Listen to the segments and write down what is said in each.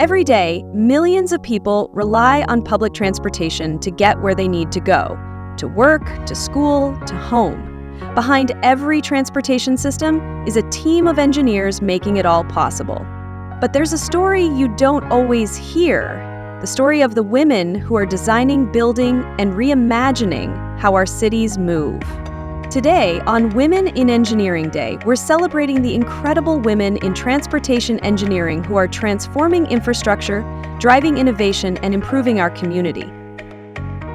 Every day, millions of people rely on public transportation to get where they need to go, to work, to school, to home. Behind every transportation system is a team of engineers making it all possible. But there's a story you don't always hear, the story of the women who are designing, building, and reimagining how our cities move. Today, on Women in Engineering Day, we're celebrating the incredible women in transportation engineering who are transforming infrastructure, driving innovation, and improving our community.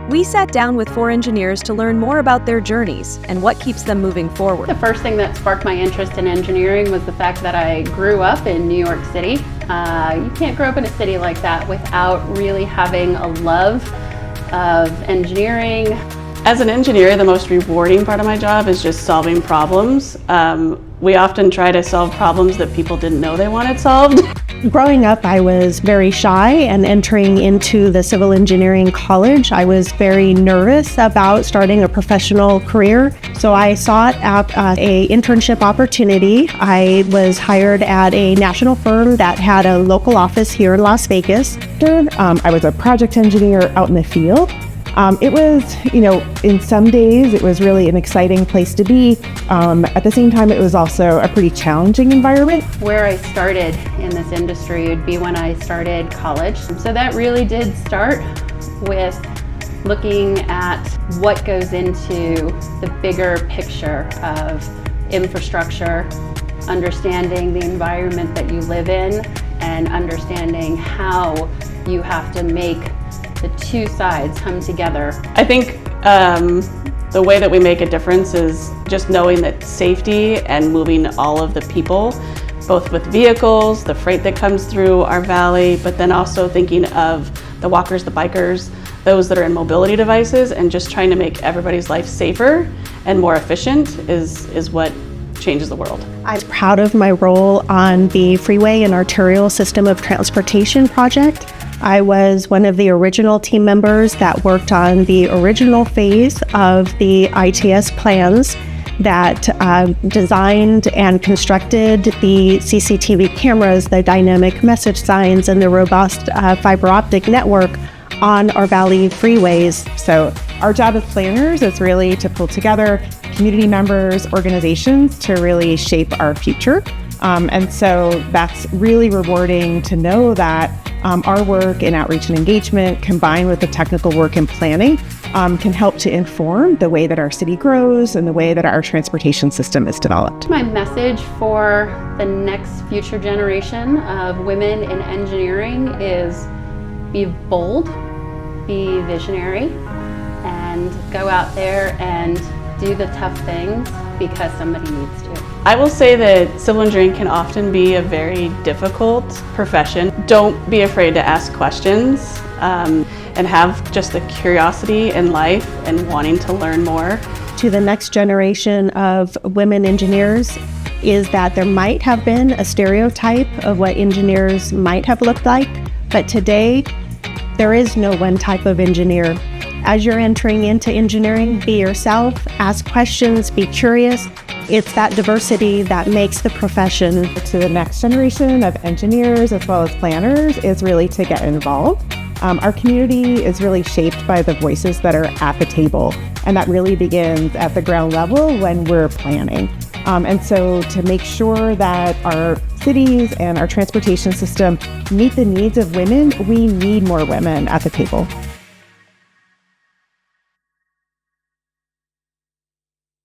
We sat down with 4 engineers to learn more about their journeys and what keeps them moving forward. The first thing that sparked my interest in engineering was the fact that I grew up in New York City. You can't grow up in a city like that without really having a love of engineering. As an engineer, the most rewarding part of my job is just solving problems. We often try to solve problems that people didn't know they wanted solved. Growing up, I was very shy, and entering into the civil engineering college, I was very nervous about starting a professional career. So I sought out an internship opportunity. I was hired at a national firm that had a local office here in Las Vegas. I was a project engineer out in the field. It was, in some days it was really an exciting place to be. At the same time, it was also a pretty challenging environment. Where I started in this industry would be when I started college. So that really did start with looking at what goes into the bigger picture of infrastructure, understanding the environment that you live in, and understanding how you have to make the two sides come together. I think the way that we make a difference is just knowing that safety and moving all of the people, both with vehicles, the freight that comes through our valley, but then also thinking of the walkers, the bikers, those that are in mobility devices, and just trying to make everybody's life safer and more efficient is what changes the world. I'm proud of my role on the Freeway and Arterial System of Transportation project. I was one of the original team members that worked on the original phase of the ITS plans that designed and constructed the CCTV cameras, the dynamic message signs, and the robust fiber optic network on our valley freeways. So our job as planners is really to pull together community members, organizations to really shape our future. And so that's really rewarding to know that our work in outreach and engagement, combined with the technical work in planning, can help to inform the way that our city grows and the way that our transportation system is developed. My message for the next future generation of women in engineering is be bold, be visionary, and go out there and do the tough things because somebody needs to. I will say that civil engineering can often be a very difficult profession. Don't be afraid to ask questions and have just the curiosity in life and wanting to learn more. To the next generation of women engineers is that there might have been a stereotype of what engineers might have looked like, but today there is no one type of engineer. As you're entering into engineering, be yourself, ask questions, be curious. It's that diversity that makes the profession. To the next generation of engineers as well as planners is really to get involved. Our community is really shaped by the voices that are at the table, and that really begins at the ground level when we're planning. And so to make sure that our cities and our transportation system meet the needs of women, we need more women at the table.